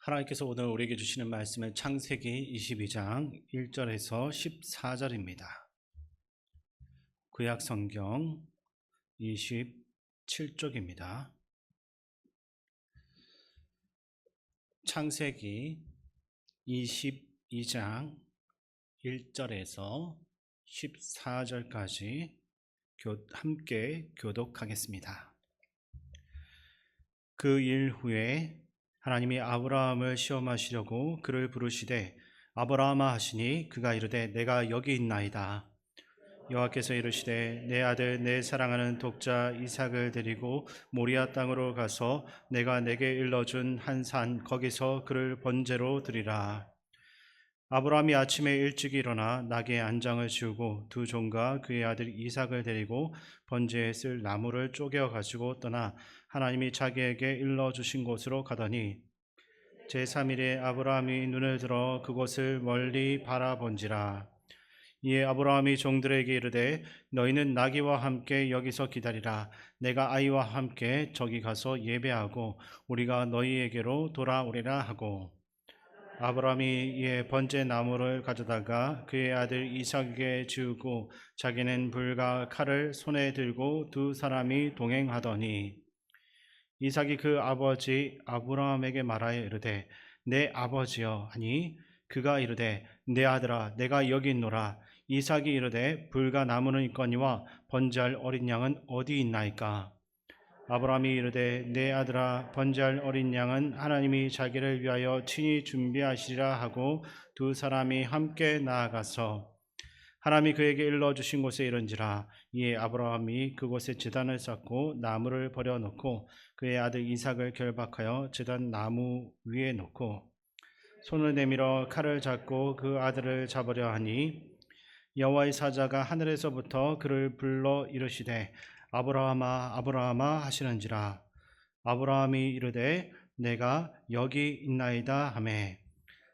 하나님께서 오늘 우리에게 주시는 말씀은 창세기 22장 1절에서 14절입니다. 구약 성경 27쪽입니다. 창세기 22장 1절에서 14절까지 함께 교독하겠습니다. 그 일 후에 하나님이 아브라함을 시험하시려고 그를 부르시되 아브라함아 하시니 그가 이르되 내가 여기 있나이다. 여호와께서 이르시되 내 아들 내 사랑하는 독자 이삭을 데리고 모리아 땅으로 가서 내가 내게 일러준 한 산 거기서 그를 번제로 드리라. 아브라함이 아침에 일찍 일어나 낙의 안장을 지우고 두 종과 그의 아들 이삭을 데리고 번제에 쓸 나무를 쪼개어 가지고 떠나 하나님이 자기에게 일러주신 곳으로 가더니 제3일에 아브라함이 눈을 들어 그곳을 멀리 바라본지라. 이에 아브라함이 종들에게 이르되 너희는 나귀와 함께 여기서 기다리라. 내가 아이와 함께 저기 가서 예배하고 우리가 너희에게로 돌아오리라 하고, 아브라함이 이에 번제 나무를 가져다가 그의 아들 이삭에게 지우고 자기는 불과 칼을 손에 들고 두 사람이 동행하더니 이삭이 그 아버지 아브라함에게 말하여 이르되 내 아버지여 하니 그가 이르되 내 아들아 내가 여기 있노라. 이삭이 이르되 불과 나무는 있거니와 번제할 어린 양은 어디 있나이까? 아브라함이 이르되 내 아들아 번제할 어린 양은 하나님이 자기를 위하여 친히 준비하시리라 하고 두 사람이 함께 나아가서 하나님이 그에게 일러주신 곳에 이른지라. 이에 아브라함이 그곳에 제단을 쌓고 나무를 버려놓고 그의 아들 이삭을 결박하여 제단 나무 위에 놓고 손을 내밀어 칼을 잡고 그 아들을 잡으려 하니 여호와의 사자가 하늘에서부터 그를 불러 이르시되 아브라함아 아브라함아 하시는지라. 아브라함이 이르되 내가 여기 있나이다 하매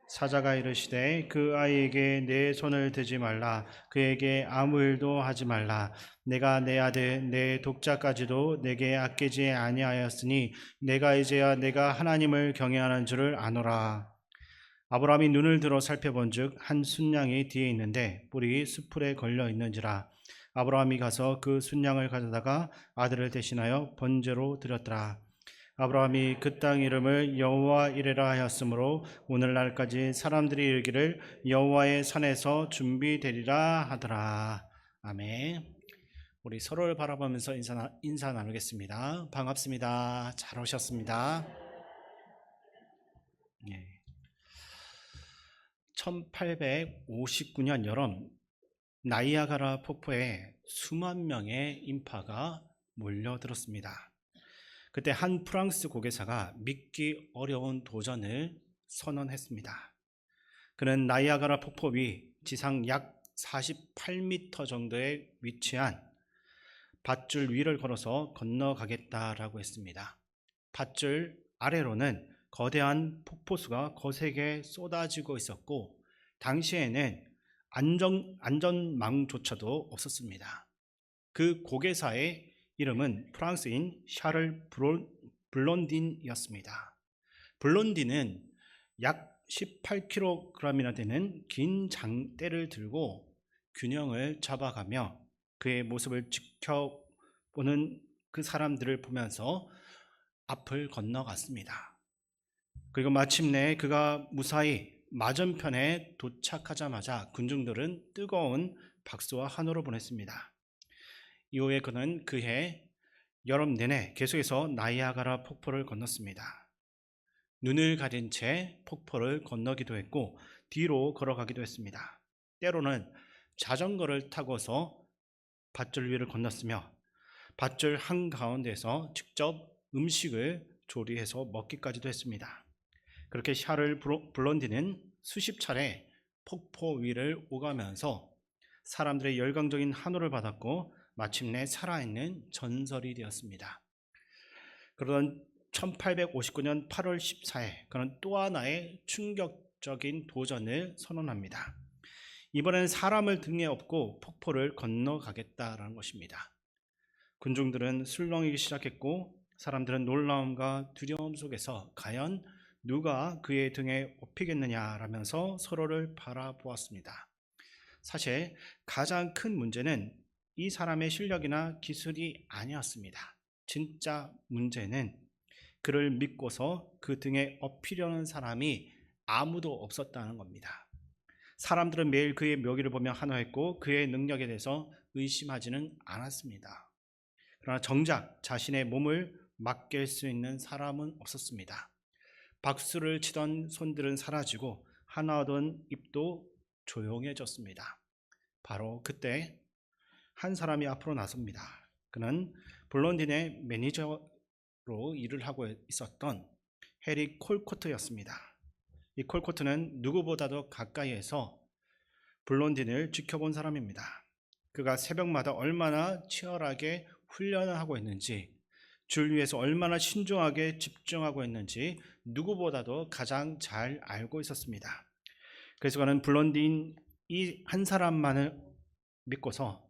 사자가 이르시되 그 아이에게 내 손을 대지 말라. 그에게 아무 일도 하지 말라. 내가 내 아들 내 독자까지도 내게 아끼지 아니하였으니 내가 이제야 내가 하나님을 경외하는 줄을 아노라. 아브라함이 눈을 들어 살펴본즉 한 순양이 뒤에 있는데 뿔이 수풀에 걸려 있는지라. 아브라함이 가서 그 순양을 가져다가 아들을 대신하여 번제로 드렸더라. 아브라함이 그 땅 이름을 여호와 이레라 하였으므로 오늘날까지 사람들이 이르기를 여호와의 산에서 준비되리라 하더라. 아멘. 우리 서로를 바라보면서 인사 나누겠습니다. 반갑습니다. 잘 오셨습니다. 1859년 여름 나이아가라 폭포에 수만 명의 인파가 몰려들었습니다. 그때 한 프랑스 고개사가 믿기 어려운 도전을 선언했습니다. 그는 나이아가라 폭포 위 지상 약 48m 정도에 위치한 밧줄 위를 걸어서 건너가겠다라고 했습니다. 밧줄 아래로는 거대한 폭포수가 거세게 쏟아지고 있었고 당시에는 안전망조차도 없었습니다. 그 고개사의 이름은 프랑스인 샤를 블론딘이었습니다. 블론딘은 약 18kg이나 되는 긴 장대를 들고 균형을 잡아가며 그의 모습을 지켜보는 그 사람들을 보면서 앞을 건너갔습니다. 그리고 마침내 그가 무사히 맞은편에 도착하자마자 군중들은 뜨거운 박수와 환호를 보냈습니다. 이후에 그는 그해 여름 내내 계속해서 나이아가라 폭포를 건넜습니다. 눈을 가린 채 폭포를 건너기도 했고 뒤로 걸어가기도 했습니다. 때로는 자전거를 타고서 밧줄 위를 건넜으며 밧줄 한가운데서 직접 음식을 조리해서 먹기까지도 했습니다. 그렇게 샤를 블론디는 수십 차례 폭포 위를 오가면서 사람들의 열광적인 환호를 받았고 마침내 살아있는 전설이 되었습니다. 그러던 1859년 8월 14일 그는 또 하나의 충격적인 도전을 선언합니다. 이번엔 사람을 등에 업고 폭포를 건너가겠다라는 것입니다. 군중들은 술렁이기 시작했고 사람들은 놀라움과 두려움 속에서 과연 누가 그의 등에 업히겠느냐라면서 서로를 바라보았습니다. 사실 가장 큰 문제는 이 사람의 실력이나 기술이 아니었습니다. 진짜 문제는 그를 믿고서 그 등에 업히려는 사람이 아무도 없었다는 겁니다. 사람들은 매일 그의 묘기를 보며 환호했고 그의 능력에 대해서 의심하지는 않았습니다. 그러나 정작 자신의 몸을 맡길 수 있는 사람은 없었습니다. 박수를 치던 손들은 사라지고 한화하던 입도 조용해졌습니다. 바로 그때 한 사람이 앞으로 나섭니다. 그는 블론딘의 매니저로 일을 하고 있었던 해리 콜코트였습니다. 이 콜코트는 누구보다도 가까이에서 블론딘을 지켜본 사람입니다. 그가 새벽마다 얼마나 치열하게 훈련을 하고 있는지, 줄 위에서 얼마나 신중하게 집중하고 있는지 누구보다도 가장 잘 알고 있었습니다. 그래서 그는 블론딘 이 한 사람만을 믿고서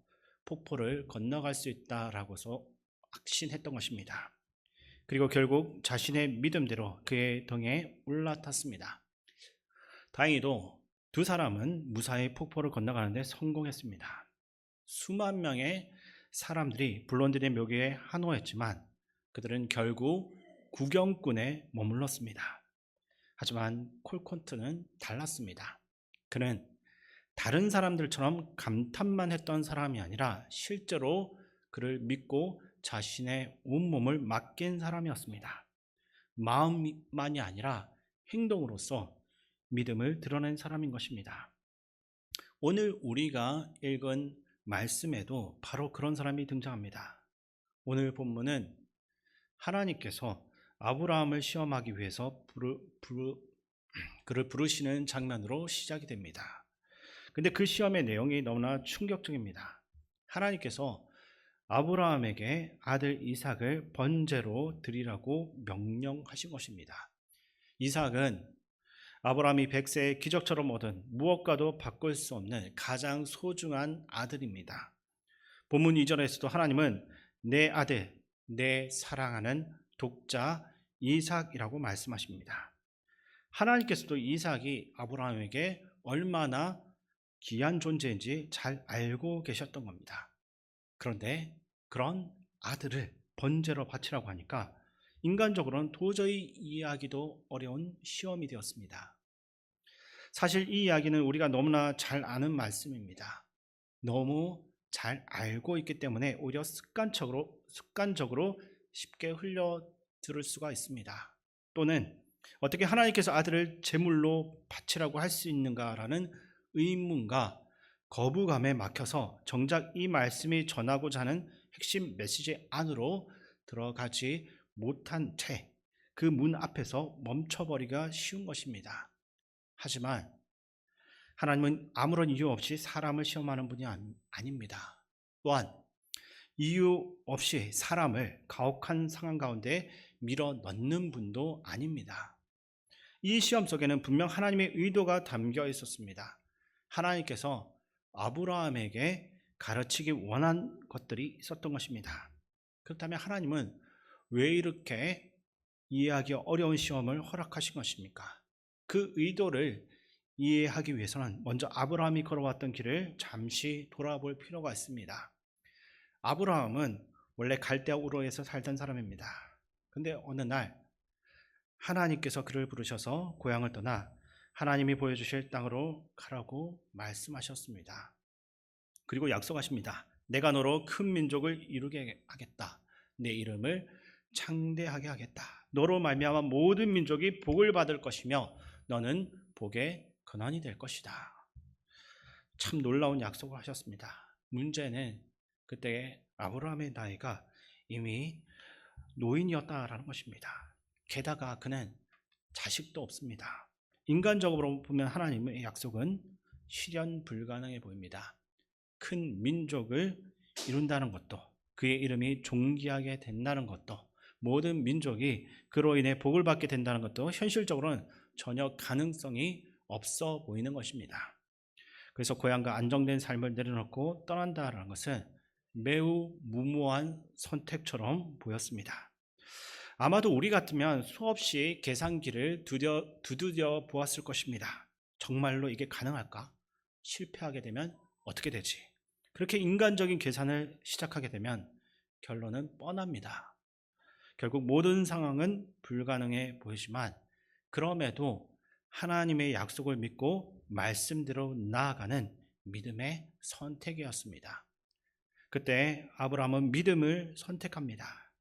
폭포를 건너갈 수 있다라고서 확신했던 것입니다. 그리고 결국 자신의 믿음대로 그의 등에 올라탔습니다. 다행히도 두 사람은 무사히 폭포를 건너가는데 성공했습니다. 수만 명의 사람들이 블론딘의 묘기에 환호했지만 그들은 결국 구경꾼에 머물렀습니다. 하지만 콜콘트는 달랐습니다. 그는 다른 사람들처럼 감탄만 했던 사람이 아니라 실제로 그를 믿고 자신의 온몸을 맡긴 사람이었습니다. 마음만이 아니라 행동으로서 믿음을 드러낸 사람인 것입니다. 오늘 우리가 읽은 말씀에도 바로 그런 사람이 등장합니다. 오늘 본문은 하나님께서 아브라함을 시험하기 위해서 그를 부르시는 장면으로 시작이 됩니다. 근데 그 시험의 내용이 너무나 충격적입니다. 하나님께서 아브라함에게 아들 이삭을 번제로 드리라고 명령하신 것입니다. 이삭은 아브라함이 100세의 기적처럼 얻은 무엇과도 바꿀 수 없는 가장 소중한 아들입니다. 본문 2절에서도 하나님은 내 아들, 내 사랑하는 독자 이삭이라고 말씀하십니다. 하나님께서도 이삭이 아브라함에게 얼마나 귀한 존재인지 잘 알고 계셨던 겁니다. 그런데 그런 아들을 번제로 바치라고 하니까 인간적으로는 도저히 이해하기도 어려운 시험이 되었습니다. 사실 이 이야기는 우리가 너무나 잘 아는 말씀입니다. 너무 잘 알고 있기 때문에 오히려 습관적으로 쉽게 흘려들을 수가 있습니다. 또는 어떻게 하나님께서 아들을 제물로 바치라고 할 수 있는가라는 의문과 거부감에 막혀서 정작 이 말씀이 전하고자 하는 핵심 메시지 안으로 들어가지 못한 채 그 문 앞에서 멈춰버리기가 쉬운 것입니다. 하지만 하나님은 아무런 이유 없이 사람을 시험하는 분이 아닙니다. 또한 이유 없이 사람을 가혹한 상황 가운데 밀어넣는 분도 아닙니다. 이 시험 속에는 분명 하나님의 의도가 담겨 있었습니다. 하나님께서 아브라함에게 가르치기 원한 것들이 있었던 것입니다. 그렇다면 하나님은 왜 이렇게 이해하기 어려운 시험을 허락하신 것입니까? 그 의도를 이해하기 위해서는 먼저 아브라함이 걸어왔던 길을 잠시 돌아볼 필요가 있습니다. 아브라함은 원래 갈대아 우르에서 살던 사람입니다. 근데 어느 날 하나님께서 그를 부르셔서 고향을 떠나 하나님이 보여주실 땅으로 가라고 말씀하셨습니다. 그리고 약속하십니다. 내가 너로 큰 민족을 이루게 하겠다. 내 이름을 창대하게 하겠다. 너로 말미암아 모든 민족이 복을 받을 것이며 너는 복의 근원이 될 것이다. 참 놀라운 약속을 하셨습니다. 문제는 그때 아브라함의 나이가 이미 노인이었다라는 것입니다. 게다가 그는 자식도 없습니다. 인간적으로 보면 하나님의 약속은 실현 불가능해 보입니다. 큰 민족을 이룬다는 것도, 그의 이름이 존귀하게 된다는 것도, 모든 민족이 그로 인해 복을 받게 된다는 것도 현실적으로는 전혀 가능성이 없어 보이는 것입니다. 그래서 고향과 안정된 삶을 내려놓고 떠난다는 것은 매우 무모한 선택처럼 보였습니다. 아마도 우리 같으면 수없이 계산기를 두드려 보았을 것입니다. 정말로 이게 가능할까? 실패하게 되면 어떻게 되지? 그렇게 인간적인 계산을 시작하게 되면 결론은 뻔합니다. 결국 모든 상황은 불가능해 보이지만 그럼에도 하나님의 약속을 믿고 말씀대로 나아가는 믿음의 선택이었습니다. 그때 아브라함은 믿음을 선택합니다.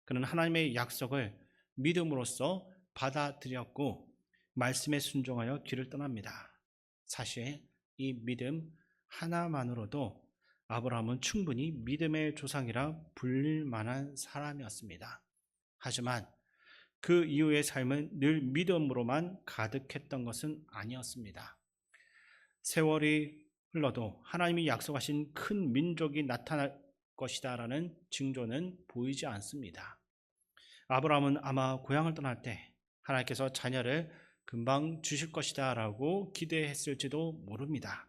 그는 하나님의 약속을 믿음으로써 받아들였고 말씀에 순종하여 길을 떠납니다. 사실 이 믿음 하나만으로도 아브라함은 충분히 믿음의 조상이라 불릴 만한 사람이었습니다. 하지만 그 이후의 삶은 늘 믿음으로만 가득했던 것은 아니었습니다. 세월이 흘러도 하나님이 약속하신 큰 민족이 나타날 것이다라는 징조는 보이지 않습니다. 아브라함은 아마 고향을 떠날 때 하나님께서 자녀를 금방 주실 것이다라고 기대했을지도 모릅니다.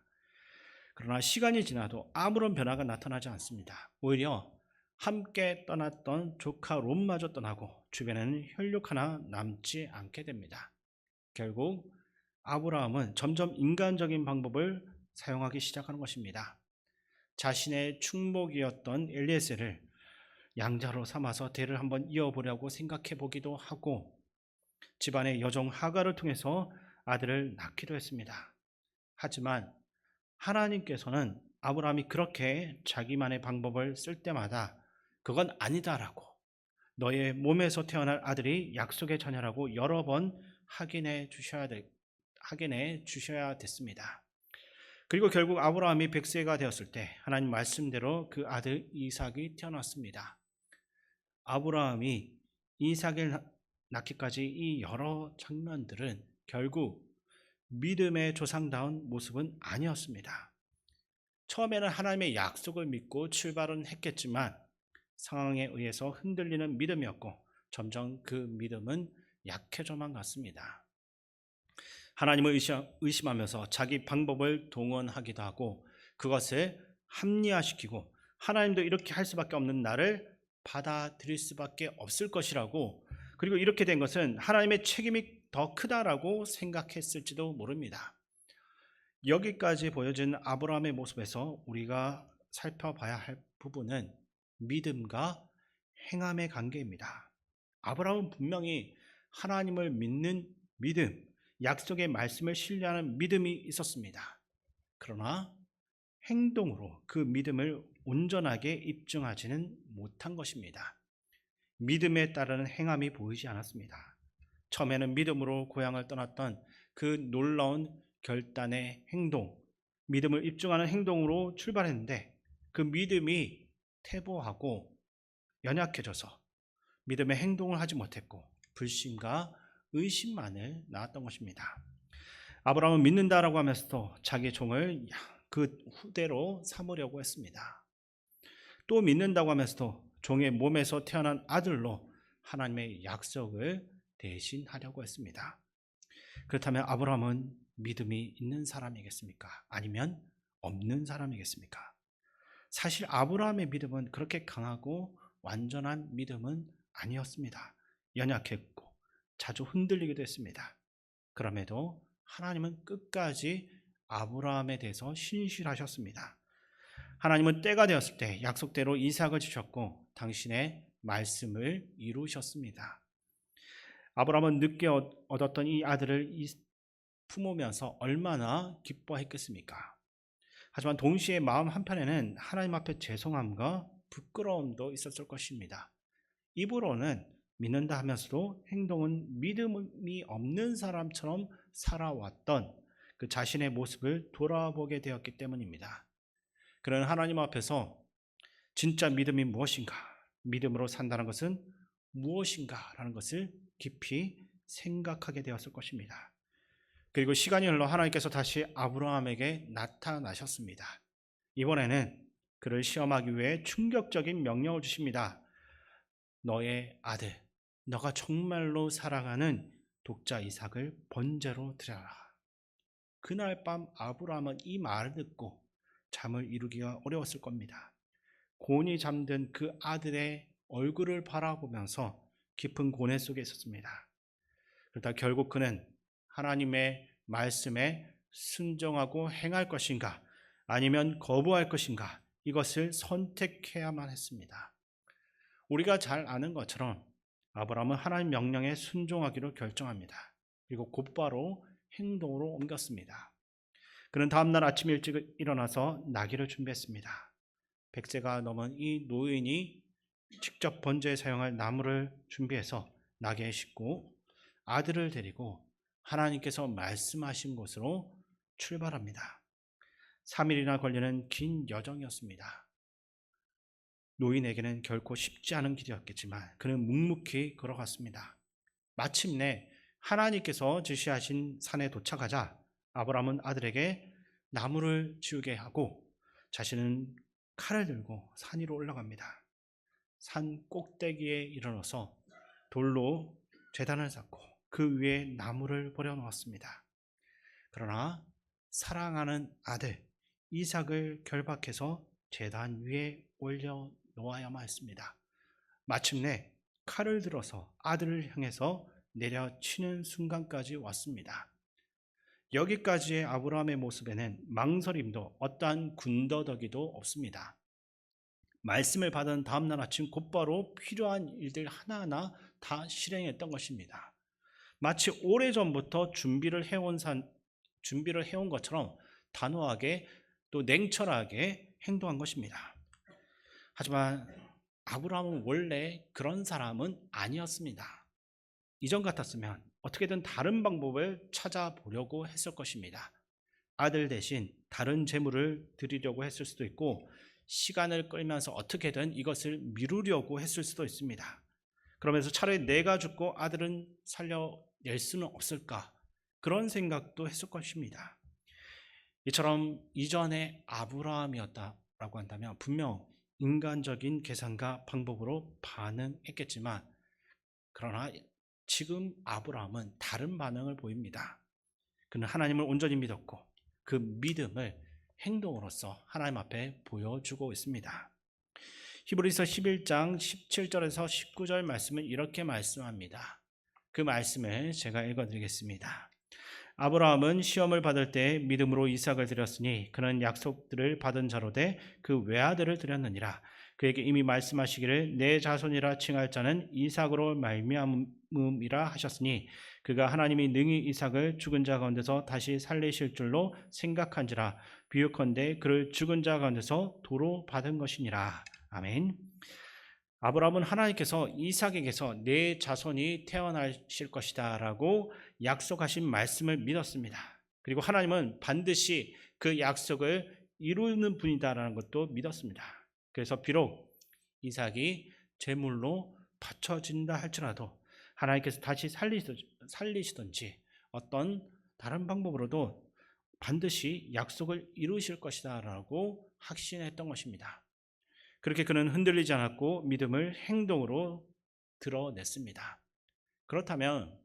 그러나 시간이 지나도 아무런 변화가 나타나지 않습니다. 오히려 함께 떠났던 조카 롯마저 떠나고 주변에는 혈육 하나 남지 않게 됩니다. 결국 아브라함은 점점 인간적인 방법을 사용하기 시작하는 것입니다. 자신의 충복이었던 엘리에셀을 양자로 삼아서 대를 한번 이어보려고 생각해 보기도 하고 집안의 여종 하가를 통해서 아들을 낳기도 했습니다. 하지만 하나님께서는 아브라함이 그렇게 자기만의 방법을 쓸 때마다 그건 아니다라고 너의 몸에서 태어날 아들이 약속의 자녀라고 여러 번 확인해 주셔야 됐습니다. 그리고 결국 아브라함이 100세가 되었을 때 하나님 말씀대로 그 아들 이삭이 태어났습니다. 아브라함이 이삭을 낳기까지 이 여러 장면들은 결국 믿음의 조상다운 모습은 아니었습니다. 처음에는 하나님의 약속을 믿고 출발은 했겠지만 상황에 의해서 흔들리는 믿음이었고 점점 그 믿음은 약해져만 갔습니다. 하나님을 의심하면서 자기 방법을 동원하기도 하고 그것을 합리화시키고 하나님도 이렇게 할 수밖에 없는 나를 받아들일 수밖에 없을 것이라고 그리고 이렇게 된 것은 하나님의 책임이 더 크다라고 생각했을지도 모릅니다. 여기까지 보여진 아브라함의 모습에서 우리가 살펴봐야 할 부분은 믿음과 행함의 관계입니다. 아브라함은 분명히 하나님을 믿는 믿음, 약속의 말씀을 신뢰하는 믿음이 있었습니다. 그러나 행동으로 그 믿음을 온전하게 입증하지는 못한 것입니다. 믿음에 따르는 행함이 보이지 않았습니다. 처음에는 믿음으로 고향을 떠났던 그 놀라운 결단의 행동, 믿음을 입증하는 행동으로 출발했는데 그 믿음이 퇴보하고 연약해져서 믿음의 행동을 하지 못했고 불신과 의심만을 낳았던 것입니다. 아브라함은 믿는다라고 하면서도 자기 종을 그 후대로 삼으려고 했습니다. 또 믿는다고 하면서도 종의 몸에서 태어난 아들로 하나님의 약속을 대신하려고 했습니다. 그렇다면 아브라함은 믿음이 있는 사람이겠습니까? 아니면 없는 사람이겠습니까? 사실 아브라함의 믿음은 그렇게 강하고 완전한 믿음은 아니었습니다. 연약했고 자주 흔들리기도 했습니다. 그럼에도 하나님은 끝까지 아브라함에 대해서 신실하셨습니다. 하나님은 때가 되었을 때 약속대로 이삭을 주셨고 당신의 말씀을 이루셨습니다. 아브라함은 늦게 얻었던 이 아들을 품으면서 얼마나 기뻐했겠습니까? 하지만 동시에 마음 한편에는 하나님 앞에 죄송함과 부끄러움도 있었을 것입니다. 입으로는 믿는다 하면서도 행동은 믿음이 없는 사람처럼 살아왔던 그 자신의 모습을 돌아보게 되었기 때문입니다. 그런 하나님 앞에서 진짜 믿음이 무엇인가, 믿음으로 산다는 것은 무엇인가 라는 것을 깊이 생각하게 되었을 것입니다. 그리고 시간이 흘러 하나님께서 다시 아브라함에게 나타나셨습니다. 이번에는 그를 시험하기 위해 충격적인 명령을 주십니다. 너의 아들, 너가 정말로 사랑하는 독자 이삭을 번제로 드려라. 그날 밤 아브라함은 이 말을 듣고 잠을 이루기가 어려웠을 겁니다. 곤히 잠든 그 아들의 얼굴을 바라보면서 깊은 고뇌 속에 있었습니다. 그러다 결국 그는 하나님의 말씀에 순종하고 행할 것인가 아니면 거부할 것인가 이것을 선택해야만 했습니다. 우리가 잘 아는 것처럼 아브라함은 하나님 명령에 순종하기로 결정합니다. 그리고 곧바로 행동으로 옮겼습니다. 그는 다음날 아침 일찍 일어나서 나귀를 준비했습니다. 100세가 넘은 이 노인이 직접 번제에 사용할 나무를 준비해서 나귀에 싣고 아들을 데리고 하나님께서 말씀하신 곳으로 출발합니다. 3일이나 걸리는 긴 여정이었습니다. 노인에게는 결코 쉽지 않은 길이었겠지만 그는 묵묵히 걸어갔습니다. 마침내 하나님께서 지시하신 산에 도착하자 아브라함은 아들에게 나무를 지우게 하고 자신은 칼을 들고 산 위로 올라갑니다. 산 꼭대기에 이르러서 돌로 제단을 쌓고 그 위에 나무를 버려놓았습니다. 그러나 사랑하는 아들 이삭을 결박해서 제단 위에 올려 놓아야만 했습니다. 마침내 칼을 들어서 아들을 향해서 내려치는 순간까지 왔습니다. 여기까지의 아브라함의 모습에는 망설임도 어떠한 군더더기도 없습니다. 말씀을 받은 다음날 아침 곧바로 필요한 일들 하나하나 다 실행했던 것입니다. 마치 오래전부터 준비를 해온 것처럼 단호하게 또 냉철하게 행동한 것입니다. 하지만 아브라함은 원래 그런 사람은 아니었습니다. 이전 같았으면 어떻게든 다른 방법을 찾아보려고 했을 것입니다. 아들 대신 다른 재물을 드리려고 했을 수도 있고 시간을 끌면서 어떻게든 이것을 미루려고 했을 수도 있습니다. 그러면서 차라리 내가 죽고 아들은 살려낼 수는 없을까 그런 생각도 했을 것입니다. 이처럼 이전에 아브라함이었다라고 한다면 분명 인간적인 계산과 방법으로 반응했겠지만 그러나 지금 아브라함은 다른 반응을 보입니다. 그는 하나님을 온전히 믿었고 그 믿음을 행동으로서 하나님 앞에 보여주고 있습니다. 히브리서 11장 17절에서 19절 말씀은 이렇게 말씀합니다. 그 말씀을 제가 읽어드리겠습니다. 아브라함은 시험을 받을 때 믿음으로 이삭을 드렸으니 그는 약속들을 받은 자로 돼 그 외아들을 드렸느니라. 그에게 이미 말씀하시기를 내 자손이라 칭할 자는 이삭으로 말미암음이라 하셨으니 그가 하나님이 능히 이삭을 죽은 자 가운데서 다시 살리실 줄로 생각한지라. 비유컨대 그를 죽은 자 가운데서 도로 받은 것이니라. 아멘. 아브라함은 하나님께서 이삭에게서 내 자손이 태어나실 것이다 라고 약속하신 말씀을 믿었습니다. 그리고 하나님은 반드시 그 약속을 이루는 분이다라는 것도 믿었습니다. 그래서 비록 이삭이 제물로 바쳐진다 할지라도 하나님께서 다시 살리시든지 어떤 다른 방법으로도 반드시 약속을 이루실 것이다 라고 확신했던 것입니다. 그렇게 그는 흔들리지 않았고 믿음을 행동으로 드러냈습니다. 그렇다면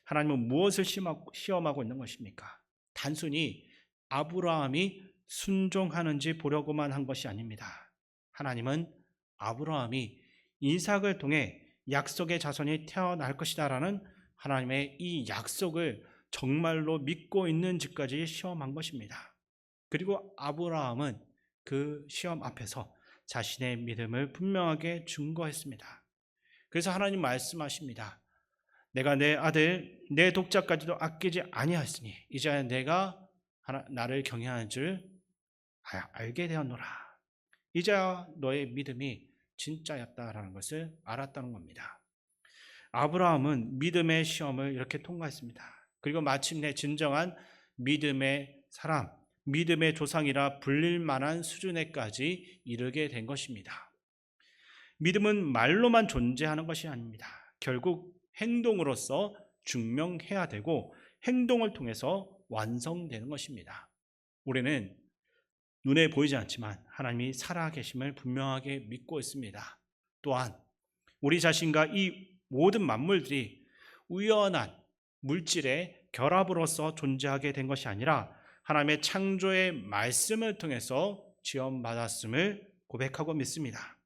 하나님은 무엇을 시험하고 있는 것입니까? 단순히 아브라함이 순종하는지 보려고만 한 것이 아닙니다. 하나님은 아브라함이 이삭을 통해 약속의 자손이 태어날 것이다 라는 하나님의 이 약속을 정말로 믿고 있는지까지 시험한 것입니다. 그리고 아브라함은 그 시험 앞에서 자신의 믿음을 분명하게 증거했습니다. 그래서 하나님 말씀하십니다. 내가 내 아들 내 독자까지도 아끼지 아니하였으니 이제 내가 나를 경외하는 줄 알게 되었노라. 이제야 너의 믿음이 진짜였다라는 것을 알았다는 겁니다. 아브라함은 믿음의 시험을 이렇게 통과했습니다. 그리고 마침내 진정한 믿음의 사람, 믿음의 조상이라 불릴 만한 수준에까지 이르게 된 것입니다. 믿음은 말로만 존재하는 것이 아닙니다. 결국 행동으로서 증명해야 되고 행동을 통해서 완성되는 것입니다. 우리는 눈에 보이지 않지만 하나님이 살아계심을 분명하게 믿고 있습니다. 또한 우리 자신과 이 모든 만물들이 우연한 물질의 결합으로서 존재하게 된 것이 아니라 하나님의 창조의 말씀을 통해서 지원받았음을 고백하고 믿습니다.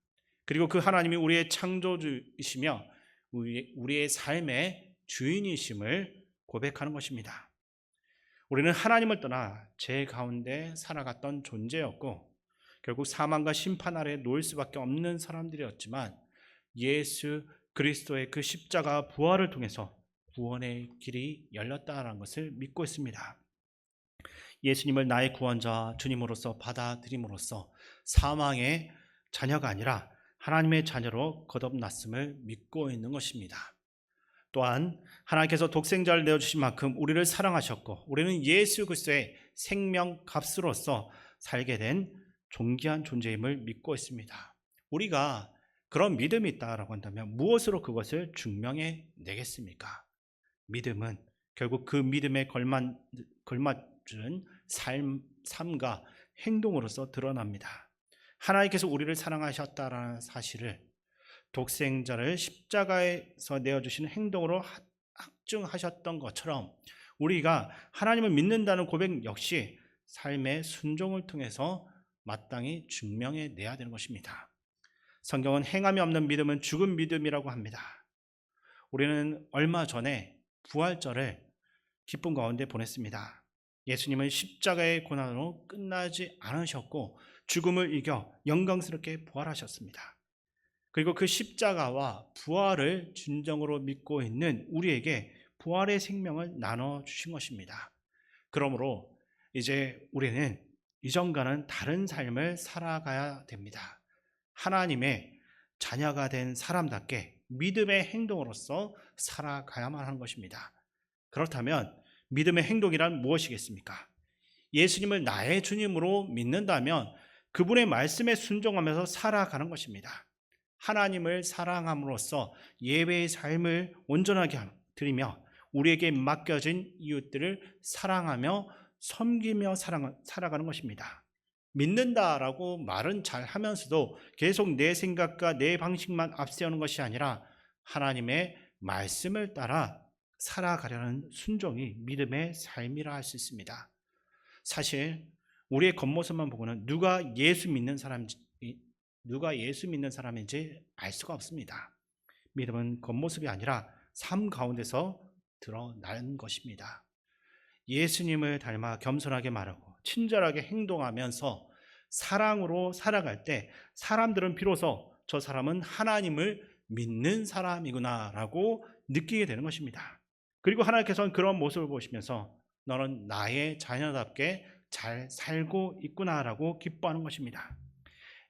그리고 그 하나님이 우리의 창조주이시며 우리의 삶의 주인이심을 고백하는 것입니다. 우리는 하나님을 떠나 죄 가운데 살아갔던 존재였고 결국 사망과 심판 아래 놓일 수밖에 없는 사람들이었지만 예수 그리스도의 그 십자가 부활을 통해서 구원의 길이 열렸다는 것을 믿고 있습니다. 예수님을 나의 구원자 주님으로서 받아들임으로써 사망의 자녀가 아니라 하나님의 자녀로 거듭났음을 믿고 있는 것입니다. 또한 하나님께서 독생자를 내어주신 만큼 우리를 사랑하셨고 우리는 예수 그리스도의 생명 값으로서 살게 된 존귀한 존재임을 믿고 있습니다. 우리가 그런 믿음이 있다라고 한다면 무엇으로 그것을 증명해 내겠습니까? 믿음은 결국 그 믿음에 걸맞은 삶과 행동으로서 드러납니다. 하나님께서 우리를 사랑하셨다라는 사실을 독생자를 십자가에서 내어주시는 행동으로 확증하셨던 것처럼 우리가 하나님을 믿는다는 고백 역시 삶의 순종을 통해서 마땅히 증명해 내야 되는 것입니다. 성경은 행함이 없는 믿음은 죽은 믿음이라고 합니다. 우리는 얼마 전에 부활절을 기쁨 가운데 보냈습니다. 예수님은 십자가의 고난으로 끝나지 않으셨고 죽음을 이겨 영광스럽게 부활하셨습니다. 그리고 그 십자가와 부활을 진정으로 믿고 있는 우리에게 부활의 생명을 나눠주신 것입니다. 그러므로 이제 우리는 이전과는 다른 삶을 살아가야 됩니다. 하나님의 자녀가 된 사람답게 믿음의 행동으로서 살아가야만 하는 것입니다. 그렇다면 믿음의 행동이란 무엇이겠습니까? 예수님을 나의 주님으로 믿는다면 그분의 말씀에 순종하면서 살아가는 것입니다. 하나님을 사랑함으로써 예배의 삶을 온전하게 드리며 우리에게 맡겨진 이웃들을 사랑하며 섬기며 살아가는 것입니다. 믿는다라고 말은 잘 하면서도 계속 내 생각과 내 방식만 앞세우는 것이 아니라 하나님의 말씀을 따라 살아가려는 순종이 믿음의 삶이라 할 수 있습니다. 사실 우리의 겉모습만 보고는 누가 예수 믿는 사람인지 알 수가 없습니다. 믿음은 겉모습이 아니라 삶 가운데서 드러나는 것입니다. 예수님을 닮아 겸손하게 말하고 친절하게 행동하면서 사랑으로 살아갈 때 사람들은 비로소 저 사람은 하나님을 믿는 사람이구나라고 느끼게 되는 것입니다. 그리고 하나님께서는 그런 모습을 보시면서 너는 나의 자녀답게 잘 살고 있구나라고 기뻐하는 것입니다.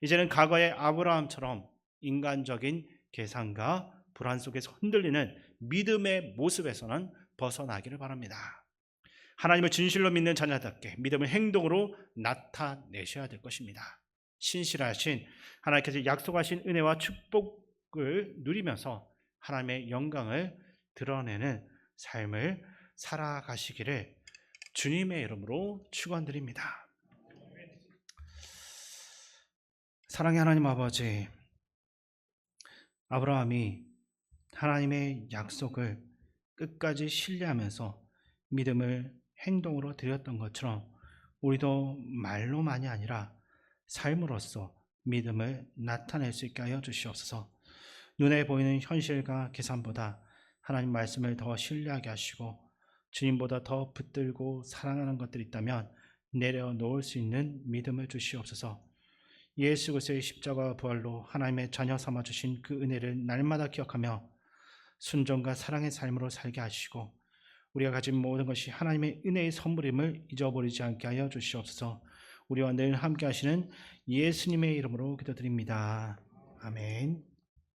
이제는 과거의 아브라함처럼 인간적인 계산과 불안 속에서 흔들리는 믿음의 모습에서는 벗어나기를 바랍니다. 하나님을 진실로 믿는 자녀답게 믿음을 행동으로 나타내셔야 될 것입니다. 신실하신 하나님께서 약속하신 은혜와 축복을 누리면서 하나님의 영광을 드러내는 삶을 살아가시기를 주님의 이름으로 축원드립니다. 사랑의 하나님 아버지, 아브라함이 하나님의 약속을 끝까지 신뢰하면서 믿음을 행동으로 드렸던 것처럼 우리도 말로만이 아니라 삶으로서 믿음을 나타낼 수 있게 하여 주시옵소서. 눈에 보이는 현실과 계산보다 하나님 말씀을 더 신뢰하게 하시고 주님보다 더 붙들고 사랑하는 것들이 있다면 내려놓을 수 있는 믿음을 주시옵소서. 예수 그리스도의 십자가 부활로 하나님의 자녀 삼아 주신 그 은혜를 날마다 기억하며 순종과 사랑의 삶으로 살게 하시고 우리가 가진 모든 것이 하나님의 은혜의 선물임을 잊어버리지 않게 하여 주시옵소서. 우리와 늘 함께 하시는 예수님의 이름으로 기도드립니다. 아멘.